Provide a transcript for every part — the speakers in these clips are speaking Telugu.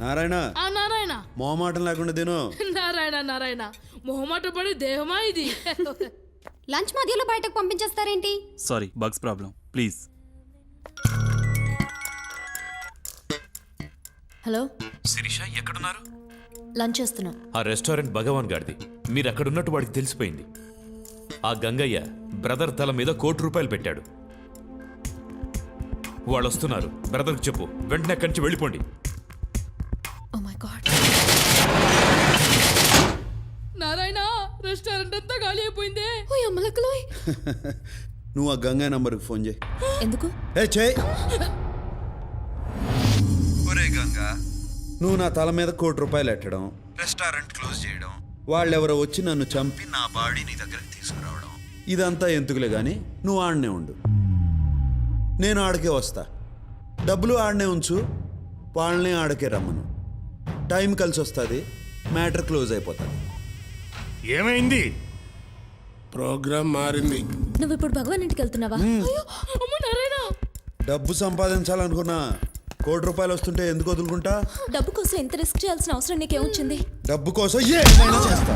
నారాయణ నారాయణ మొహమాటం లేకుండా తిను. నారాయణ నారాయణ మొహమాట పడి దేహమా ఇది? లంచ్ మధ్యలో బయటకు పంపించేస్తారేంటి? Sorry, bugs problem. Please. Hello Shirisha, ఎక్కడున్నారు? లంచ్ చేస్తున్నా. ఆ రెస్టారెంట్ భగవాన్ గారిది. మీరు అక్కడున్నట్టు వాడికి తెలిసిపోయింది. ఆ గంగయ్య బ్రదర్ తల మీద ₹1,00,00,000 పెట్టాడు. వాళ్ళు వస్తున్నారు. బ్రదర్కి చెప్పు, వెంటనే అక్కడి నుంచి వెళ్ళిపోండి. Oh my God. Narayana restaurant అంతా ఖాళీ అయిపోయింది. ఓయ్ అమ్మలక్కలోయ్. నువ్వు ఆ గంగా నంబర్కి ఫోన్ చేయి. ఎందుకు? చేయి. ఒరే గంగా, నువ్వు నా తల మీద ₹1,00,00,000 ఎట్టడం, రెస్టారెంట్ క్లోజ్ చేయడం, వాళ్ళెవరో వచ్చి నన్ను చంపి నా బాడీ నీ దగ్గరికి తీసుకురావడం, ఇదంతా ఎందుకులే గాని నువ్వు ఆడనే ఉండు. నేను ఆడకే వస్తా. డబ్బులు ఆడనే ఉంచు, వాళ్ళనే ఆడకే రమ్మను. టైం కలిసి వస్తుంది, మ్యాటర్ క్లోజ్ అయిపోతుంది. ఏమైంది? ప్రోగ్రామ్ మారింది. నువ్వు ఇప్పుడు భగవాన్ ఇంటికి వెళ్తున్నావా? అమ్మ నారాయణ, డబ్బు సంపాదించాలనుకున్నా ₹1,00,00,000 వస్తుంటే ఎందుకు వదులుకుంటా? డబ్బు కోసం ఎంత రిస్క్ చేయాల్సిన అవసరం నీకేమొచ్చింది? డబ్బు కోసం ఏమైనా చేస్తా.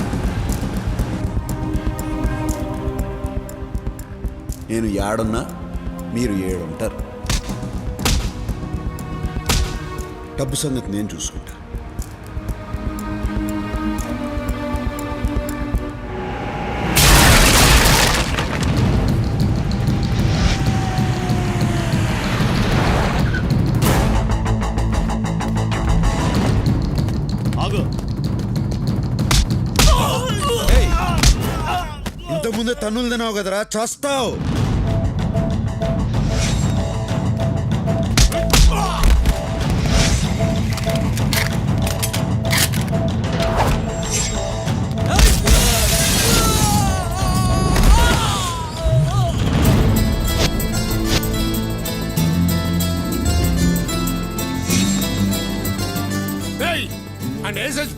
నేను ఏడున్నా మీరు ఏడుంటారు. డబ్బు సంగతి నేను చూసుకుంటా. ఇంతకుముందే తన్నులు తినావు కదరా, చేస్తావు.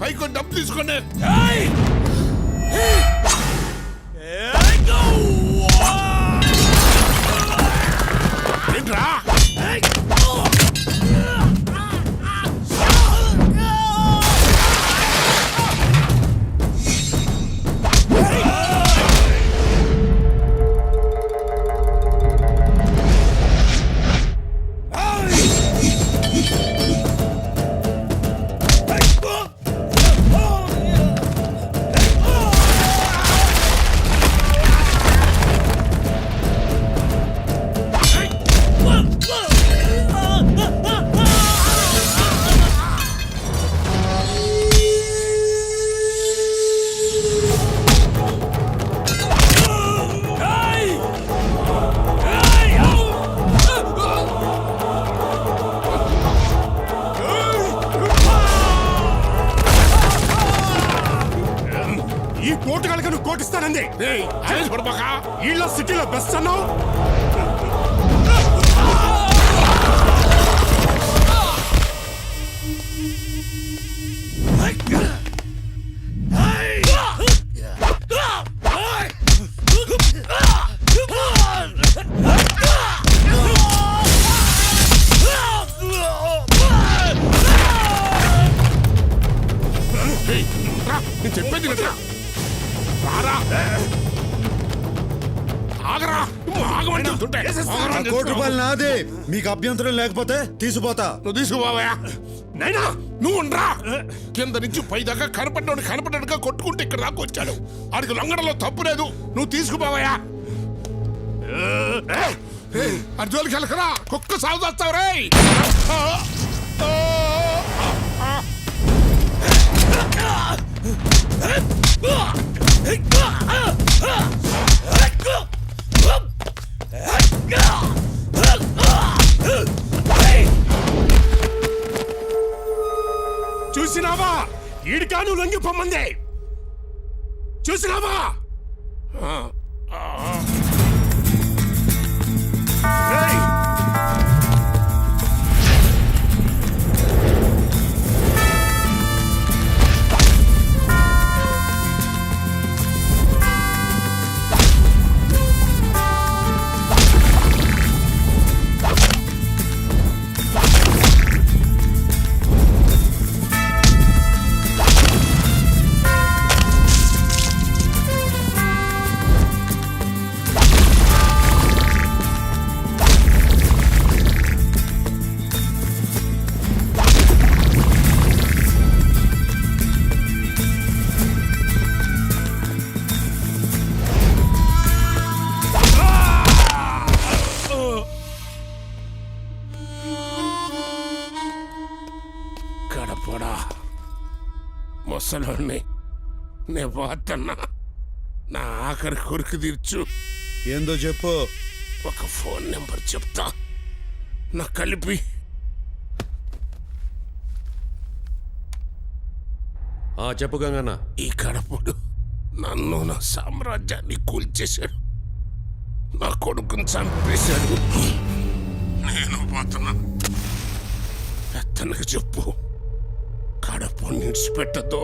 పైకి డబ్బు తీసుకోండి. ఏంట్రా? ఈ కోటు కనుక నువ్వు కోటిస్తానంది. వీళ్ళ సిటీలో బెస్ట్ అన్నావు. నేను చెప్పేది కదా, రారా. ఆగరా, ఆగమంటే ₹1,00,00,000 నాదే. మీకు అభ్యంతరం లేకపోతే తీసుకుపోతా. నువ్వు తీసుకుపోవా. నైనా నువ్వు ఉండరా. కింద నుంచి పై దాకా కనపడ్డాడుగా కొట్టుకుంటే ఇక్కడ దాకా వచ్చాడు. ఆడికి లొంగడంలో తప్పు లేదు. నువ్వు తీసుకుపోవా. అర్జున్కి వెళ్ళకరా, కుక్క సాగు చేస్తావు రే. చూసినావా, ఈడికాను లొంగిపోమంది. చూసినావా? కడపడా ముసలోడిని నే పోతున్నా. నా ఆఖరి కొరికి తీర్చు. ఏందో చెప్పు. ఒక ఫోన్ నెంబర్ చెప్తా, నా కలిపి. చెప్పు గంగన్న. ఈ కడపుడు నన్ను నా సామ్రాజ్యాన్ని కూల్చేశాడు, నా కొడుకుని చంపేశాడు. నేను పోతున్నా. ఎత్తనకు చెప్పు, కడపు నిడిచిపెట్టదు.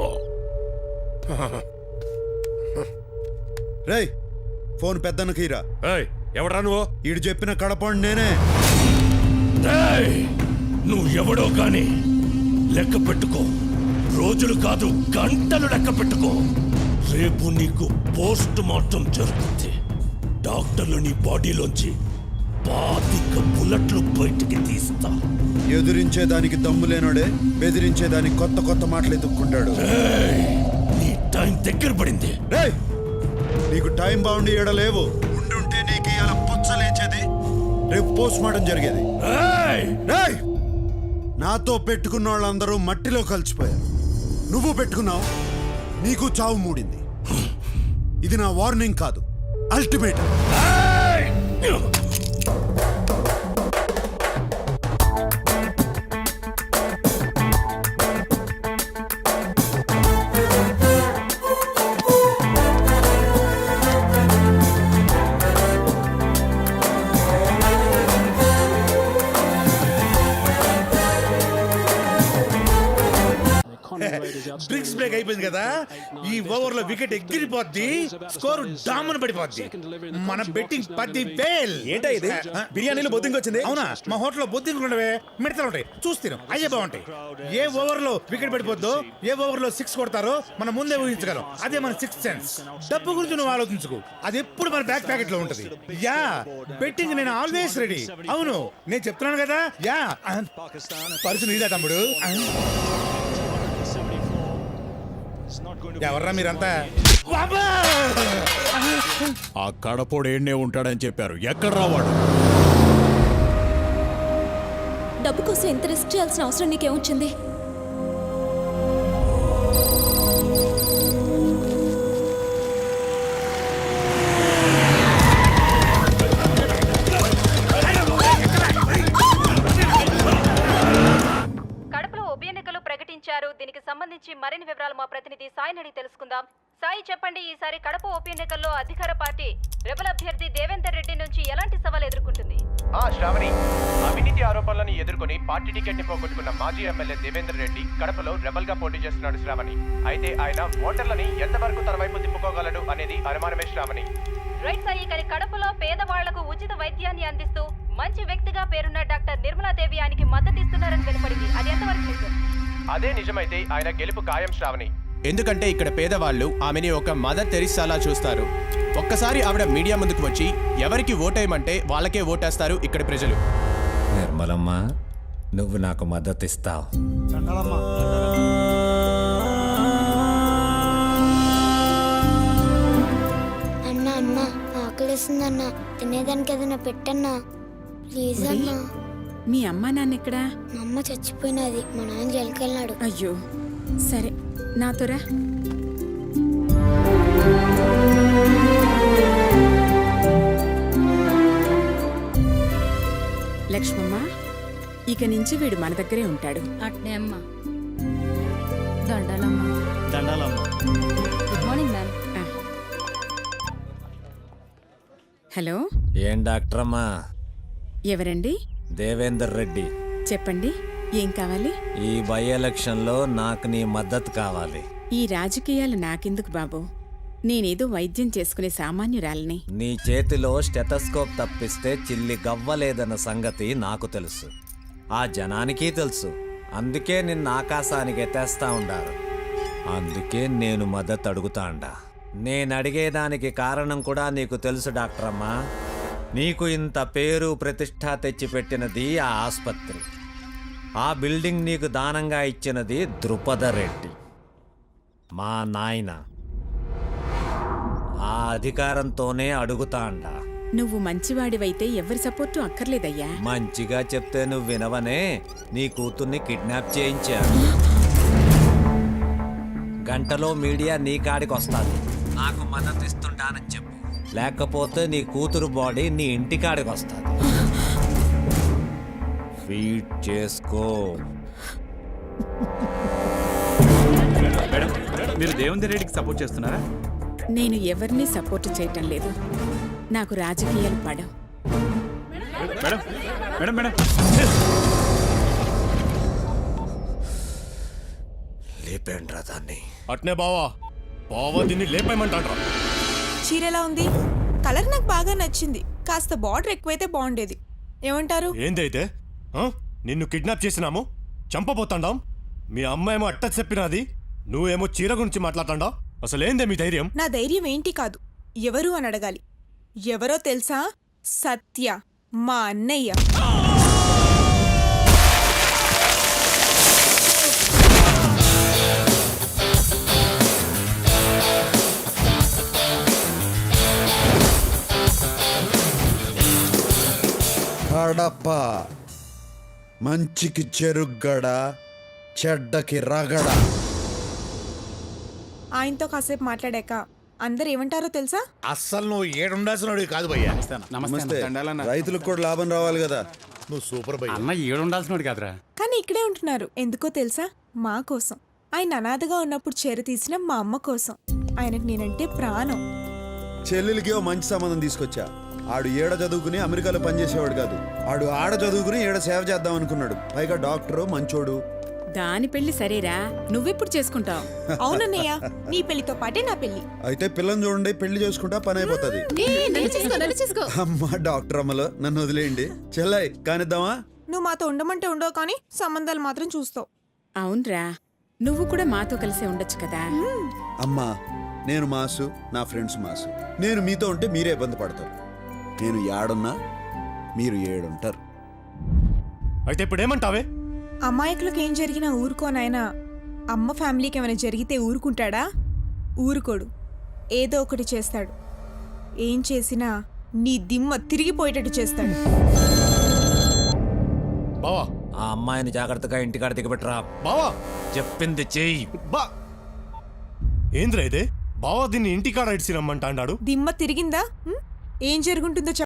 రేయ్ ఫోన్ పెద్దన్నకి ఇరా. ఎవడరా నువ్వు? ఈడు చెప్పిన కడపండి నేనే. నువ్వు ఎవడో కానీ లెక్క పెట్టుకో. రోజులు కాదు, గంటలు లెక్క పెట్టుకో. రేపు నీకు పోస్ట్ మార్టం జరుగుతుంది. డాక్టర్లు నీ బాడీలోంచి 25 బుల్లెట్లు బయటికి తీస్తా. ఎదురించేదానికి దమ్ము లేనోడే బెదిరించేదానికి కొత్త కొత్త మాటలు ఎత్తుక్కుంటాడు. నీ టైం దగ్గర పడింది. రేయ్ నీకు టైం బాగుండి ఏడలేవు. ఉండుంటే నీకు ఇలా పుచ్చలేచేది, రేపు పోస్ట్ మార్టం జరిగేది. రేయ్ నాతో పెట్టుకున్న వాళ్ళందరూ మట్టిలో కలిసిపోయారు. నువ్వు పెట్టుకున్నావు, నీకు చావు మూడింది. ఇది నా వార్నింగ్ కాదు, అల్టిమేట్. డ్రింక్స్ బ్రేక్ అయిపోయింది కదా, ఈ ఓవర్ లో వికెట్ ఎగిరిపోద్ది, స్కోర్ డామన్ పడిపోద్ది. మన బెట్టింగ్ 10,000. ఏంటా ఇది? బిర్యానీలో బొద్దింగ్ వచ్చింది. అవునా? మా హోటల్లో బొద్దింకులు ఉండవే, మిడతలు ఉంటాయి, చూస్తాను అయ్యే బాగుంటాయి. ఏ ఓవర్ లో వికెట్ పడిపోద్దో, ఏ ఓవర్ లో 6 కొడతారో మనం ముందే ఊహించగలం. అదే మన 6th సెన్స్. డబ్బు గురించి నువ్వు ఆలోచించుకో, అది ఎప్పుడు మన బ్యాక్ ప్యాకెట్ లో ఉంటది. యా బెట్టింగ్ నేను ఆల్వేస్ రెడీ. అవును నేను చెప్తున్నాను కదా. యా పరుసు నీదా తమ్ముడు? ఎవర్రా మీరంతా? ఆ కడపోడు ఏడ్నే ఉంటాడని చెప్పారు. ఎక్కడ రావాడు? డబ్బు కోసం ఎంత రిస్క్ చేయాల్సిన అవసరం నీకేమొచ్చింది? దీనికి సంబంధించి మరిన్ని వివరాలు మా ప్రతినిధి సాయి అడిగి తెలుసుకుందాం. సాయి చెప్పండి, ఈసారి కడప ఉప ఎన్నికల్లో అధికార పార్టీ రెబల్ అభ్యర్థి దేవేందర్ రెడ్డి నుంచి ఎలాంటి సవాల్ ఎదుర్కొంటుంది? శ్రావణి, అవినీతి ఆరోపణలను ఎదుర్కొని పార్టీ టికెట్ ని పోగొట్టుకున్న మాజీ ఎమ్మెల్యే దేవేందర్ రెడ్డి కడపలో రెబల్ గా పోటీ చేస్తున్నాడు శ్రావణి. అయితే ఆయన ఓటర్లని ఎంతవరకు తన వైపు తిప్పుకోగలడు అనేది అనుమానమే శ్రావణి. రైట్ సాయి, కానీ కడపలో పేదవాళ్లకు ఉచిత వైద్యాన్ని అందిస్తూ మంచి వ్యక్తిగా పేరున్న డాక్టర్ నిర్మలాదేవి ఆయనకి మద్దతు ఇస్తున్నారని వెలుపడింది. అది ఎంతవరకు నిజం? అదే నిజమైతే ఆయన గెలుపు ఖాయం శ్రావణి. ఎందుకంటే ఇక్కడ పేదవాళ్ళు ఆమెని ఒక మదర్ తెరిసాలా చూస్తారు. ఒక్కసారి ఆవిడ మీడియా ముందుకు వచ్చి ఎవరికి ఓటేయమంటే వాళ్ళకే ఓటేస్తారు ఇక్కడ ప్రజలు. నిర్మలమ్మ, నువ్వు నాకు మద్దతు ఇస్తావు. అన్నా అన్నా ఆకలిస్తుందన్నా, తినేదానికి ఏదైనా పెట్టన్నా ప్లీజ్ అన్నా. మీ అమ్మ నాన్న ఎక్కడా? మా అమ్మ చచ్చిపోయినది, మా నాన్న జైలుకెళ్ళాడు. అయ్యో సరే, నాతోరా. లక్ష్మమ్మ, ఇక నుంచి వీడు మన దగ్గరే ఉంటాడు. అట్నే అమ్మా. దండాలమ్మా. దండాలమ్మ. Good morning ma'am. హలో, ఏం డాక్టర్ అమ్మా? ఎవరండి? దేవేందర్ రెడ్డి. చెప్పండి, ఏం కావాలి? ఈ బై ఎలక్షన్లో నాకు నీ మద్దతు కావాలి. ఈ రాజకీయాలు నాకెందుకు బాబు? నేనేదో వైద్యం చేసుకునే సామాన్యురాలిని. నీ చేతిలో స్టెథోస్కోప్ తప్పిస్తే చిల్లి గవ్వలేదన్న సంగతి నాకు తెలుసు, ఆ జనానికి తెలుసు. అందుకే నిన్న ఆకాశానికి ఎత్తేస్తా ఉండారు. అందుకే నేను మద్దతు అడుగుతాండా. నేను అడిగేదానికి కారణం కూడా నీకు తెలుసు డాక్టర్ అమ్మా. నీకు ఇంత పేరు ప్రతిష్ట తెచ్చిపెట్టినది ఆ ఆసుపత్రి, ఆ బిల్డింగ్ నీకు దానంగా ఇచ్చినది ద్రుపద రెడ్డి, మా నాయన. ఆ అధికారంతోనే అడుగుతాండా. నువ్వు మంచివాడివైతే ఎవరి సపోర్టు అక్కర్లేదయ్యా. మంచిగా చెప్తే నువ్వు వినవనే నీ కూతుర్ని కిడ్నాప్ చేయించా. గంటలో మీడియా నీ కాడికి వస్తుంది. నాకు మద్దతు ఇస్తుంటానని చెప్పు, లేకపోతే నీ కూతురు బాడీ నీ ఇంటి కాడికి వస్తుంది. ఫీడ్ చేసుకో. మేడం, మీరు దేవేందర్ రెడ్డికి సపోర్ట్ చేస్తున్నారా? నేను ఎవరిని సపోర్టు చేయటం లేదు. నాకు రాజకీయాలు పడవు. మేడం మేడం మేడం లేపేండ్రా దాన్ని. అట్నే బావా, బావా దీన్ని లేపేయమంటాడ్రా. చీర ఎలా ఉంది? కలర్ నాకు బాగా నచ్చింది. కాస్త బార్డర్ ఎక్కువైతే బాగుండేది. ఏమంటారు? ఏందైతే నిన్ను కిడ్నాప్ చేసినాము, చంపబోతాండాం. మీ అమ్మాయేమో అట్ట చెప్పినది, నువ్వేమో చీర గురించి మాట్లాడతాండా. అసలేందే మీ ధైర్యం? నా ధైర్యం ఏంటి కాదు, ఎవరు అని అడగాలి. ఎవరో తెలుసా? సత్య, మా అన్నయ్య. కడప మంచికి చెరుగ్గడ, చెడ్డకి రగడ. ఆయనతో కాసేపు మాట్లాడాక అందరు ఏమంటారో తెలుసా? అస్సలు నువ్వు ఏడుండాల్సిన కాదు భయ్యా. నమస్తే. రైతులకు కూడా లాభం రావాలి కదా. నువ్వు సూపర్ భయ్యా. అన్న ఏడుండాల్సినోడు కాదురా. కానీ ఇక్కడే ఉంటున్నారు. ఎందుకో తెలుసా? మా కోసం. ఆయన అనాథగా ఉన్నప్పుడు చేర తీసిన మా అమ్మ కోసం. ఆయనకు నేనంటే ప్రాణం. చెల్లెలికి ఓ మంచి సంబంధం తీసుకొచ్చా. ఆడు ఏడ చదువుకుని అమెరికాలో పనిచేసేవాడు కాదు. ఆడు ఆడ చదువుకుని ఏడ సేవ చేద్దాం అనుకున్నాడు. పైగా డాక్టరు, మంచోడు. దాని పెళ్లి సరేరా, నువ్వెప్పుడు చేసుకుంటావు? అవునన్నయ్య, నీ పెళ్లితో పాటే నా పెళ్లి. అయితే పిల్లని చూడండి, పెళ్లి చేసుకుంటా పని అయిపోతుంది. అమ్మా డాక్టర్ అమ్మలో నన్ను వదిలేయండి. చెల్లై కానిద్దామా? నువ్వు మాతో ఉండమంటే ఉండవు, కానీ సంబంధాలు మాత్రం చూస్తావు. అవునరా, నువ్వు కూడా మాతో కలిసే ఉండొచ్చు కదా. అమ్మా, నేను మాసు, నా ఫ్రెండ్స్ మాసు. నేను మీతో ఉంటే మీరే ఇబ్బంది పడతారు. నేను ఏడున్నా మీరు ఏడుంటారు. అయితే ఇప్పుడు ఏమంటావే? అమాయకులకు ఏం జరిగినా ఊరుకోనాయనా. అమ్మ ఫ్యామిలీకి ఏమైనా జరిగితే ఊరుకుంటాడా? ఊరుకోడు. ఏదో ఒకటి చేస్తాడు. ఏం చేసినా నీ దిమ్మ తిరిగిపోయేటట్టు చేస్తాడు. బావా, ఆ అమ్మాయిని జాగ్రత్తగా ఇంటికాడ దిగబెట్టరా. బావా చెప్పింది చెయ్యి. బా ఏంద్రా ఇదే? బావా దీన్ని ఇంటికాడ ఇడిసి రమ్మంటాడు. దిమ్మ తిరిగిందా? ఏం జరుగుంటుందో